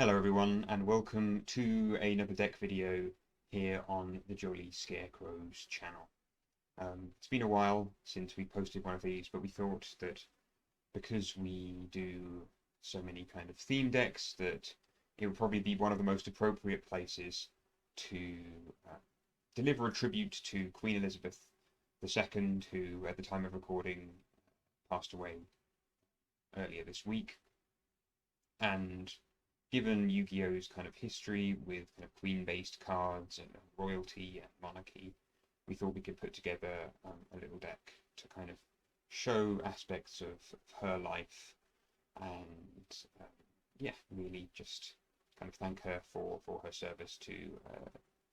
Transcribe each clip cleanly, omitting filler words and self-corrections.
Hello everyone and welcome to another deck video here on the Jolly Scarecrows channel. It's been a while since we posted one of these, but we thought that because we do so many kind of theme decks that it would probably be one of the most appropriate places to deliver a tribute to Queen Elizabeth II, who at the time of recording passed away earlier this week. And given Yu-Gi-Oh's kind of history with kind of queen-based cards and royalty and monarchy, we thought we could put together a little deck to kind of show aspects of her life and yeah, really just kind of thank her for her service to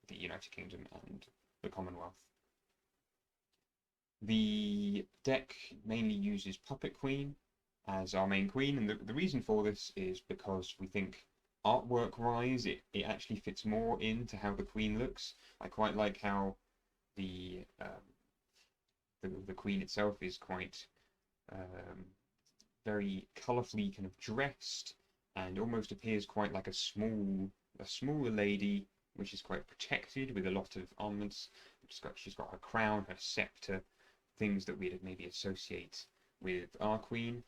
the United Kingdom and the Commonwealth. The deck mainly uses Puppet Queen as our main queen, and the reason for this is because we think artwork-wise it actually fits more into how the queen looks. I quite like how the queen itself is quite very colourfully kind of dressed and almost appears quite like a smaller lady, which is quite protected with a lot of ornaments. She's got her crown, her scepter, things that we'd maybe associate with our queen.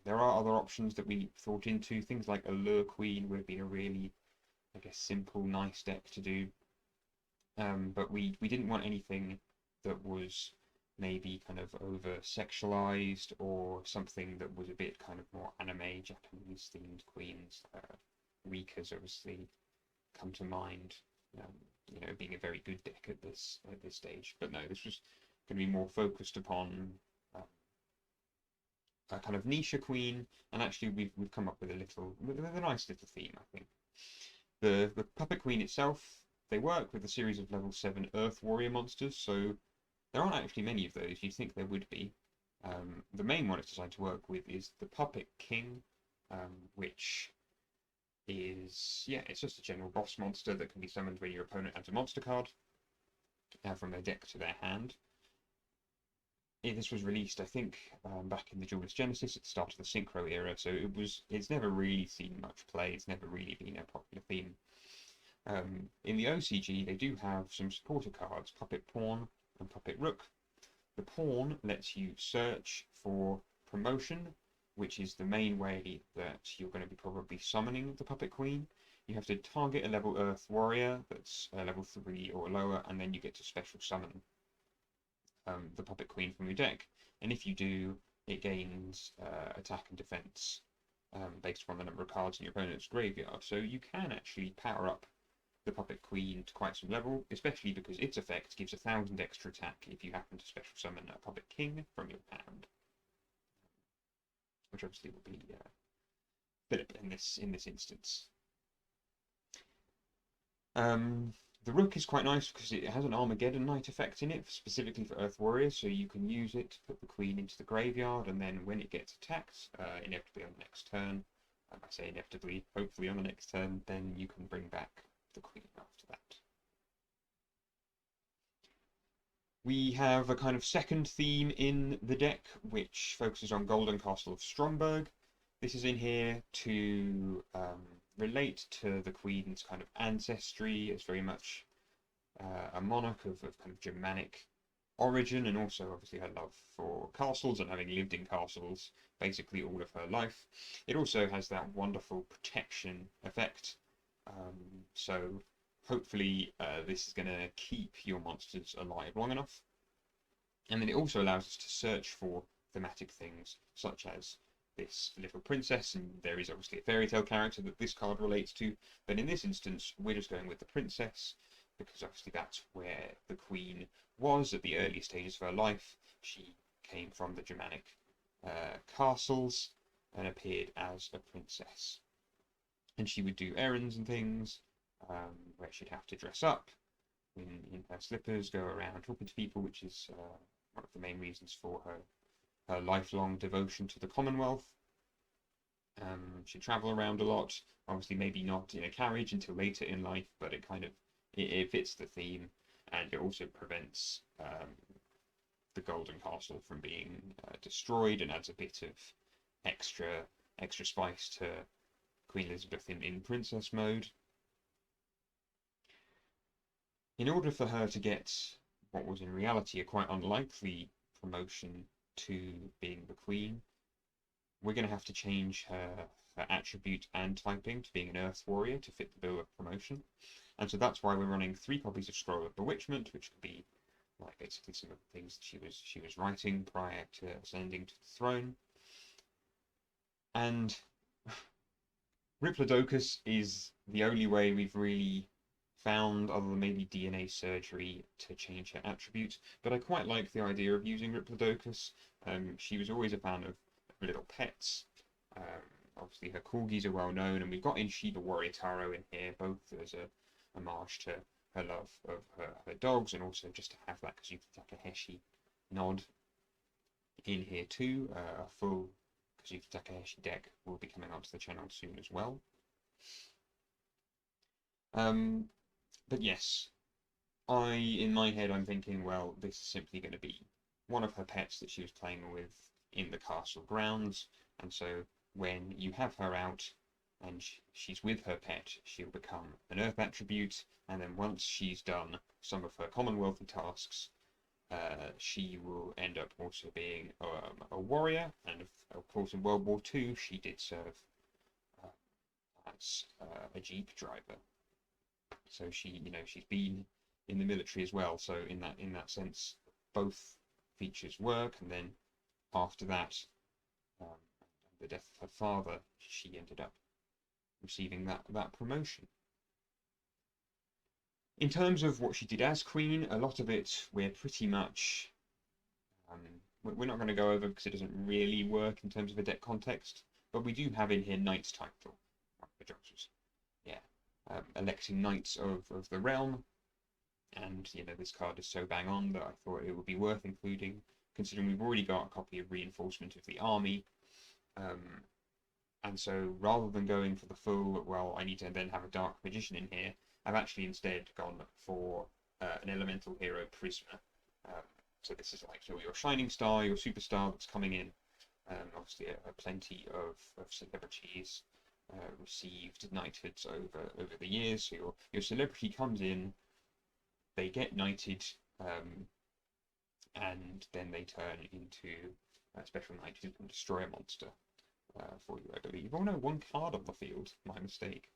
There are other options that we thought into. Things like Allure Queen would have been a really, I guess, simple, nice deck to do. But we didn't want anything that was maybe kind of over-sexualized or something that was a bit kind of more anime, Japanese-themed queens. Rika's obviously come to mind, being a very good deck at this stage. But no, this was going to be more focused upon a kind of niche queen, and actually we've come up with a nice little theme, I think. The Puppet Queen itself, they work with a series of level 7 Earth Warrior monsters, so there aren't actually many of those. You'd think there would be. The main one it's designed to work with is the Puppet King, which is, yeah, it's just a general boss monster that can be summoned when your opponent adds a monster card from their deck to their hand. This was released, I think, back in the Duelist Genesis at the start of the Synchro era, so it's never really seen much play. It's never really been a popular theme. In the OCG, they do have some supporter cards, Puppet Pawn and Puppet Rook. The Pawn lets you search for promotion, which is the main way that you're going to be probably summoning the Puppet Queen. You have to target a level Earth Warrior that's level 3 or lower, and then you get to special summon the Puppet Queen from your deck, and if you do, it gains attack and defense based upon the number of cards in your opponent's graveyard. So you can actually power up the Puppet Queen to quite some level, especially because its effect gives 1,000 extra attack if you happen to special summon a Puppet King from your hand, which obviously will be Philip in this instance. The Rook is quite nice because it has an Armageddon Knight effect in it, specifically for Earth Warriors, so you can use it to put the Queen into the graveyard, and then when it gets attacked, inevitably on the next turn, I say inevitably, hopefully on the next turn, then you can bring back the Queen after that. We have a kind of second theme in the deck, which focuses on Golden Castle of Stromberg. This is in here to relate to the Queen's kind of ancestry. It's very much a monarch of kind of Germanic origin, and also obviously her love for castles and having lived in castles basically all of her life. It also has that wonderful protection effect, so hopefully this is going to keep your monsters alive long enough. And then it also allows us to search for thematic things such as this little princess, and there is obviously a fairy tale character that this card relates to, but in this instance we're just going with the princess because obviously that's where the Queen was at the early stages of her life. She came from the Germanic castles and appeared as a princess, and she would do errands and things where she'd have to dress up in her slippers, go around talking to people, which is one of the main reasons for her lifelong devotion to the Commonwealth. She'd travel around a lot, obviously maybe not in a carriage until later in life, but it fits the theme, and it also prevents the Golden Castle from being destroyed, and adds a bit of extra spice to Queen Elizabeth in princess mode. In order for her to get what was in reality a quite unlikely promotion to being the Queen, we're going to have to change her attribute and typing to being an Earth Warrior to fit the bill of promotion. And so that's why we're running 3 copies of Scroll of Bewitchment, which could be like basically some of the things that she was writing prior to ascending to the throne. And Riplodocus is the only way we've really found, other than maybe DNA surgery, to change her attribute. But I quite like the idea of using Riplodocus. She was always a fan of little pets. Obviously her corgis are well known, and we've got in Shiba Warrior Taro in here, both as a homage to her love of her dogs, and also just to have that Kazuki Takahashi nod in here too. A full Kazuki Takahashi deck will be coming onto the channel soon as well. But yes, in my head, I'm thinking, well, this is simply going to be one of her pets that she was playing with in the castle grounds, and so when you have her out and she's with her pet, she'll become an Earth attribute, and then once she's done some of her Commonwealthy tasks, she will end up also being a warrior, and of course in World War II she did serve as a jeep driver. So she's been in the military as well. So in that sense, both features work. And then after that, the death of her father, she ended up receiving that promotion. In terms of what she did as queen, a lot of it we're pretty much we're not going to go over because it doesn't really work in terms of a deck context. But we do have in here Knight's title. Electing Knights of the Realm, and this card is so bang on that I thought it would be worth including, considering we've already got a copy of Reinforcement of the Army, and so rather than going for the full, well, I need to then have a Dark Magician in here, I've actually instead gone for an Elemental Hero Prisma. So this is like your shining star, your superstar that's coming in. Obviously plenty of celebrities received knighthoods over the years. So your celebrity comes in, they get knighted, and then they turn into a special knight who can destroy a monster for you, I believe. Oh no, 1 card on the field. My mistake.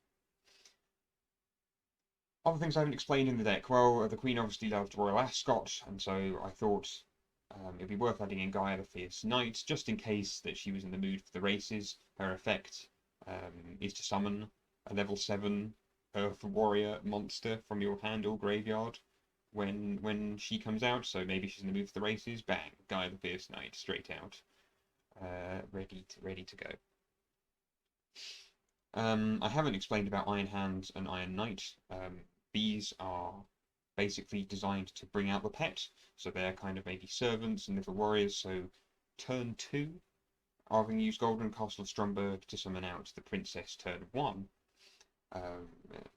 Other things I haven't explained in the deck. Well, the Queen obviously loved Royal Ascot, and so I thought it'd be worth adding in Gaia the Fierce Knight, just in case that she was in the mood for the races. Her effect is to summon a level 7 Earth Warrior monster from your hand or graveyard when she comes out. So maybe she's in the mood for the races. Bang, Gaia the Fierce Knight straight out, ready to go. I haven't explained about Iron Hand and Iron Knight. These are basically designed to bring out the pet, so they're kind of maybe servants and little warriors. So turn 2, having used Golden Castle of Stromberg to summon out the princess turn 1.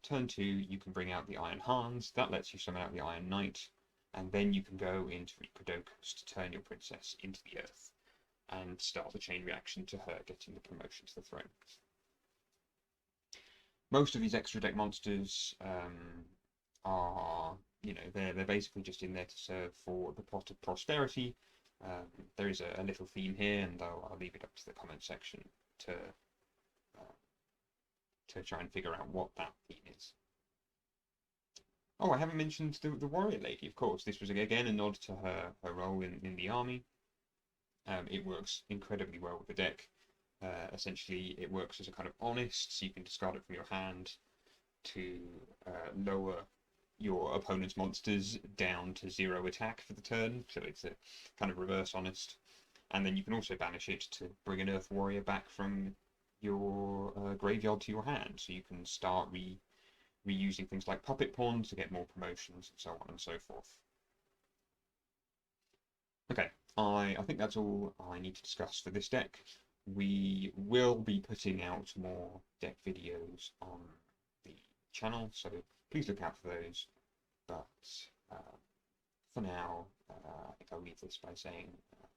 Turn 2, you can bring out the Iron Hands. That lets you summon out the Iron Knight, and then you can go into Riplodocus to turn your princess into the earth and start the chain reaction to her getting the promotion to the throne. Most of these extra deck monsters are, they're basically just in there to serve for the pot of prosperity. There is a little theme here, and I'll leave it up to the comment section to try and figure out what that theme is. Oh, I haven't mentioned the warrior lady, of course. This was again a nod to her role in the army. It works incredibly well with the deck. Essentially, it works as a kind of honest, so you can discard it from your hand to lower your opponent's monsters down to 0 attack for the turn. So it's a kind of reverse honest. And then you can also banish it to bring an Earth Warrior back from your graveyard to your hand. So you can start reusing things like puppet pawns to get more promotions and so on and so forth. Okay, I think that's all I need to discuss for this deck. We will be putting out more deck videos on the channel, so please look out for those. But for now, I think I'll leave this by saying,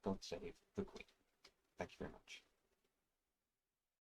God save the Queen. Thank you very much.